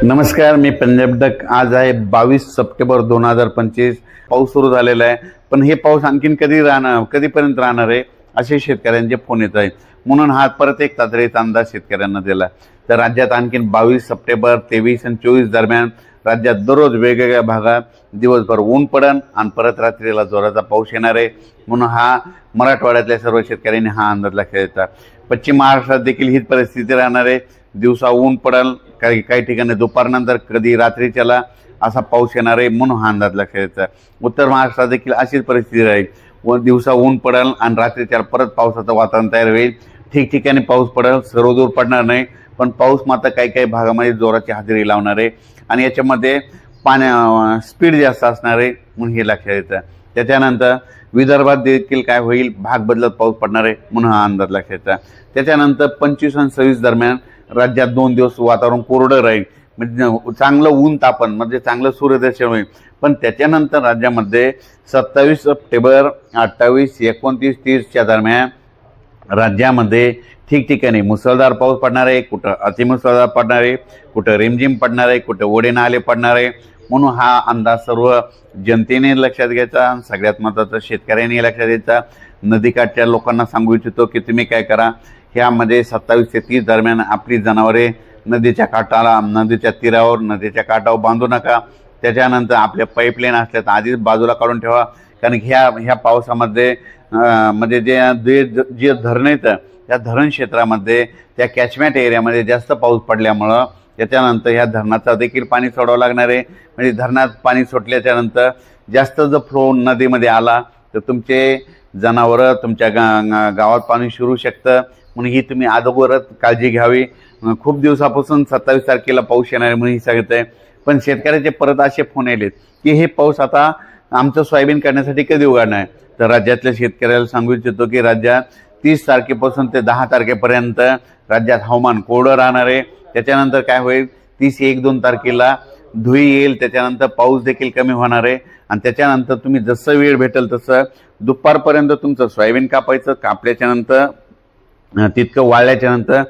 नमस्कार, मी पंजाब डक। आज आहे 22 सप्टेंबर 2025। पाऊस सुरू झालेला आहे, पण हे पाऊस आणखीन कधीपर्यंत राहणार आहे असे शेतकऱ्यांचे फोन येत आहेत। म्हणून हा परत एक तातडीचा अंदाज शेतकऱ्यांना दिला। तर राज्यात आणखीन 22 सप्टेंबर 23 आणि 24 दरम्यान राज्यात दररोज वेगवेगळ्या भागात दिवसभर ऊन पडन आणि परत रात्रीला जोराचा पाऊस येणार आहे। म्हणून हा मराठवाड्यातल्या सर्व शेतकऱ्यांनी हा अंदाज लक्षात घेतला। पश्चिम महाराष्ट्रात देखील हीच परिस्थिती राहणार आहे। दिवसा ऊन पडल, काही ठिकाणी दुपारनंतर कधी रात्रीच्याला असा पाऊस येणार आहे, म्हणून हा अंदाज लक्षात घ्यायचा। उत्तर महाराष्ट्रात देखील अशीच परिस्थिती राहील। दिवसा ऊन पडल आणि रात्रीच्या परत पावसाचं वातावरण तयार होईल। ठिकठिकाणी पाऊस पडल, सर्वदूर पडणार नाही, पण पाऊस मात्र काही भागामध्ये जोराची हजेरी लावणार आहे आणि याच्यामध्ये स्पीड जास्त असणार आहे, म्हणून हे लक्षात घ्यायचं। त्याच्यानंतर विदर्भात देखील काय होईल, भाग बदलत पाऊस पडणार आहे, म्हणून हा अंदाज लक्षात घ्यायचा। त्याच्यानंतर 25 आणि 26 दरम्यान राज्यात 2 दिवस वातावरण कोरडं राहील, म्हणजे चांगलं ऊन तापन, म्हणजे चांगलं सूर्यदर्शन होईल। पण त्याच्यानंतर राज्यामध्ये 27 सप्टेंबर 28, 29, 30च्या दरम्यान राज्यामध्ये ठिकठिकाणी मुसळधार पाऊस पडणार आहे, कुठं अतिमुसळधार पडणार आहे, कुठं रिमझिम पडणार आहे, कुठं ओढे नाले पडणार आहे। म्हणून हा अंदाज सर्व जनतेने लक्षात घ्यायचा, सगळ्यात महत्त्वाचं शेतकऱ्यांनी लक्षात घ्यायचा। नदीकाठच्या लोकांना सांगू इच्छितो की तुम्ही काय करा, ह्यामध्ये 27 ते 30 दरम्यान आपली जनावरे नदीच्या काठाला, नदीच्या तीरावर, नदीच्या काठावर बांधू नका। त्याच्यानंतर आपल्या पाईपलाईन असल्या तर आधीच बाजूला काढून ठेवा, कारण ह्या पावसामध्ये म्हणजे जे धरण येतं त्या धरण क्षेत्रामध्ये, त्या कॅचमेंट एरियामध्ये जास्त पाऊस पडल्यामुळं त्याच्यानंतर ह्या धरणाचा देखील पाणी सोडावं लागणार आहे। म्हणजे धरणात पाणी सोडल्याच्यानंतर जास्त जर फ्लो नदीमध्ये आला तर तुमचे जनावरं तुमच्या गावात पाणी शिरू शकतं, म्हणून ही तुम्ही अगोदरच काळजी घ्यावी। खूप दिवसापासून 27 तारखेला पाऊस येणार आहे म्हणून ही सांगते, पण शेतकऱ्याचे परत असे फोन आलेत की हे पाऊस आता आमचं सोयाबीन करण्यासाठी कधी उघडणार आहे। तर राज्यातल्या शेतकऱ्याला सांगू इच्छितो की राज्यात 30 तारखेपासून ते 10 तारखेपर्यंत राज्यात हवामान कोरडं राहणार आहे। त्याच्यानंतर काय होईल, 30-1-2 तारखेला धुळी येईल, त्याच्यानंतर पाऊस देखील कमी होणार आहे आणि त्याच्यानंतर तुम्ही जसं वेळ भेटेल तसं दुपारपर्यंत तुमचं सोयाबीन कापायचं। कापल्याच्यानंतर तितकं वाळल्याच्यानंतर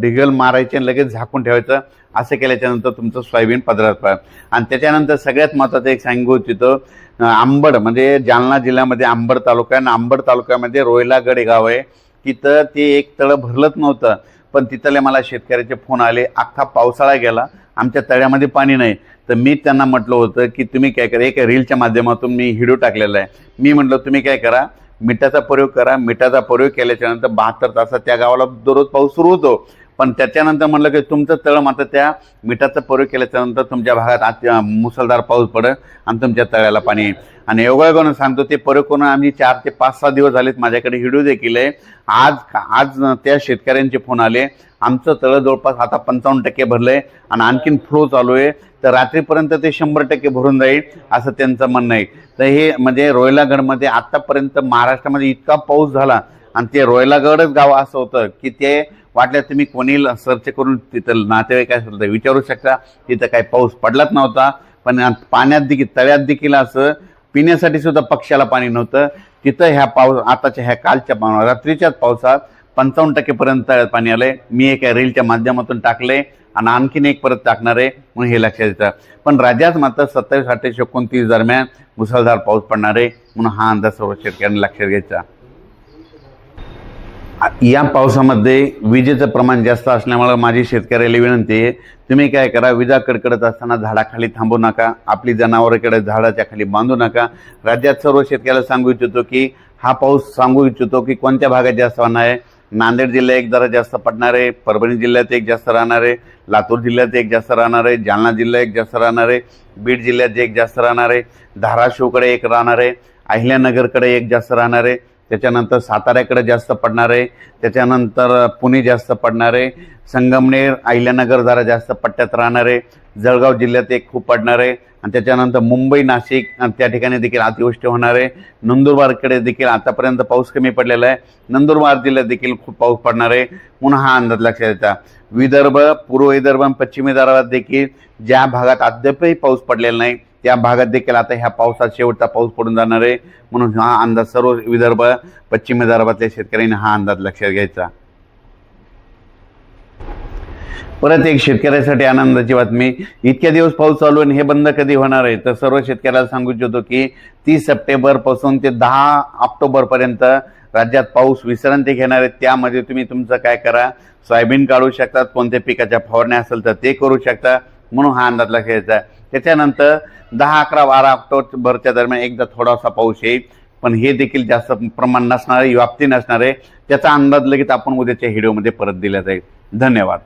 ढिगल मारायचे आणि लगेच झाकून ठेवायचं। असं केल्याच्यानंतर तुमचं सोयाबीन पदरात पडेल। आणि त्याच्यानंतर सगळ्यात महत्त्वाचं एक सांगू इच्छितो, आंबड म्हणजे जालना जिल्ह्यामध्ये आंबड तालुका आहे, आंबड तालुक्यामध्ये रोयलागड हे गाव आहे। तिथं ते एक तळं भरलंच नव्हतं, पण तिथले मला शेतकऱ्याचे फोन आले, अख्खा पावसाळा गेला, आमच्या तळ्यामध्ये पाणी नाही। तर मी त्यांना म्हटलं होतं की तुम्ही काय करा, एक रीलच्या माध्यमातून मी व्हिडिओ टाकलेला आहे। मी म्हटलं तुम्ही काय करा, मिठाचा प्रयोग करा। मिठाचा प्रयोग केल्याच्यानंतर 72 तासात त्या गावाला दररोज पाऊस सुरू होतो। पण त्याच्यानंतर म्हटलं की तुमचं तळ मात्र त्या मिठाचा प्रयोग केल्याच्यानंतर तुमच्या भागात मुसळधार पाऊस पडेल आणि तुमच्या तळ्याला पाणी येईल। आणि योगायोगानं सांगतो, ते प्रयोग करून आम्ही 4 ते 5-6 दिवस झालेत, माझ्याकडे व्हिडिओ देखील आहे। आज त्या शेतकऱ्यांचे फोन आले, आमचं तळं जवळपास आता 55% भरलंय आणि आणखीन फ्लो चालू आहे, तर रात्रीपर्यंत ते 100% भरून जाईल असं त्यांचं म्हणणं आहे। तर हे म्हणजे रोयलागडमध्ये आतापर्यंत महाराष्ट्रामध्ये इतका पाऊस झाला आणि ते रोयलागडच गाव असं होतं की ते वाटलं तुम्ही कोणी सर्च करून तिथं नातेवाईक काय असेल तर विचारू शकता, तिथं काही पाऊस पडलाच नव्हता। पण पाण्यात देखील, तळ्यात देखील असं पिण्यासाठी सुद्धा पक्षाला पाणी नव्हतं। तिथं ह्या आताच्या ह्या कालच्या रात्रीच्याच पावसात 55% पर्यंत तळ्यात पाणी आलंय। मी एका रीलच्या माध्यमातून टाकले आणि आणखीन एक परत टाकणार आहे, म्हणून हे लक्षात येतं। पण राज्यात मात्र 27, 28, 29 दरम्यान मुसळधार पाऊस पडणार आहे, म्हणून हा अंदाज सर्व शेतकऱ्यांनी लक्षात घ्यायचा। या पावसामध्ये विजेचं प्रमाण जास्त असल्यामुळे माझी शेतकऱ्याला विनंती आहे, तुम्ही काय करा, विजा कडकडत असताना झाडाखाली थांबू नका, आपली जनावरांकडे झाडाच्या खाली बांधू नका। राज्यात सर्व शेतकऱ्याला सांगू इच्छितो की हा पाऊस की कोणत्या भागात जास्त होणार आहे। नांदेड जिल्ह्यात एक जरा जास्त पडणार आहे, परभणी जिल्ह्यात एक जास्त राहणार आहे, लातूर जिल्ह्यात एक जास्त राहणार आहे, जालना जिल्ह्यात एक जास्त राहणार आहे, बीड जिल्ह्यात एक जास्त राहणार आहे, धाराशिवकडे एक राहणार आहे, अहिल्यानगरकडे एक जास्त राहणार आहे, त्याच्यानंतर साताऱ्याकडे जास्त पडणार आहे, त्याच्यानंतर पुणे जास्त पडणार आहे, संगमनेर, अहिल्यानगर जरा जास्त पट्ट्यात राहणार आहे, जळगाव जिल्ह्यात एक खूप पडणार आहे आणि त्याच्यानंतर मुंबई, नाशिक त्या ठिकाणी देखील अतिवृष्टी होणार आहे। नंदुरबारकडे देखील आतापर्यंत पाऊस कमी पडलेला आहे, नंदुरबार जिल्ह्यात देखील खूप पाऊस पडणार आहे, म्हणून हा अंदाज लक्षात येता। विदर्भ, पूर्व विदर्भ आणि पश्चिम विदर्भात देखील ज्या भागात अद्यापही पाऊस पडलेला नाही त्या भागात देखील आता ह्या पावसात शेवटचा पाऊस पडून जाणार आहे, म्हणून हा अंदाज सर्व विदर्भ, पश्चिम विदर्भातल्या शेतकऱ्यांनी हा अंदाज लक्षात घ्यायचा। परत एक शेतकऱ्यासाठी आनंदाची बातमी, इतक्या दिवस पाऊस चालू आणि हे बंद कधी होणार आहे? तर सर्व शेतकऱ्याला सांगू इच्छितो की 30 सप्टेंबर पासून ते 10 ऑक्टोबर पर्यंत राज्यात पाऊस विश्रांती घेणार आहे। त्यामध्ये तुम्ही तुमचं काय करा, सोयाबीन काढू शकतात, कोणत्या पिकाच्या फवारण्या असेल तर ते करू शकता, म्हणून हा अंदाज घ्यायचा। त्याच्यानंतर 10, 11, 12 ऑक्टोबरच्या दरम्यान एकदा थोडासा पाऊस येईल, पण हे देखील जास्त प्रमाण नसणार आहे, व्याप्ती नसणार आहे। त्याचा अंदाज लगेच आपण उद्याच्या व्हिडिओमध्ये परत दिला जाईल। धन्यवाद।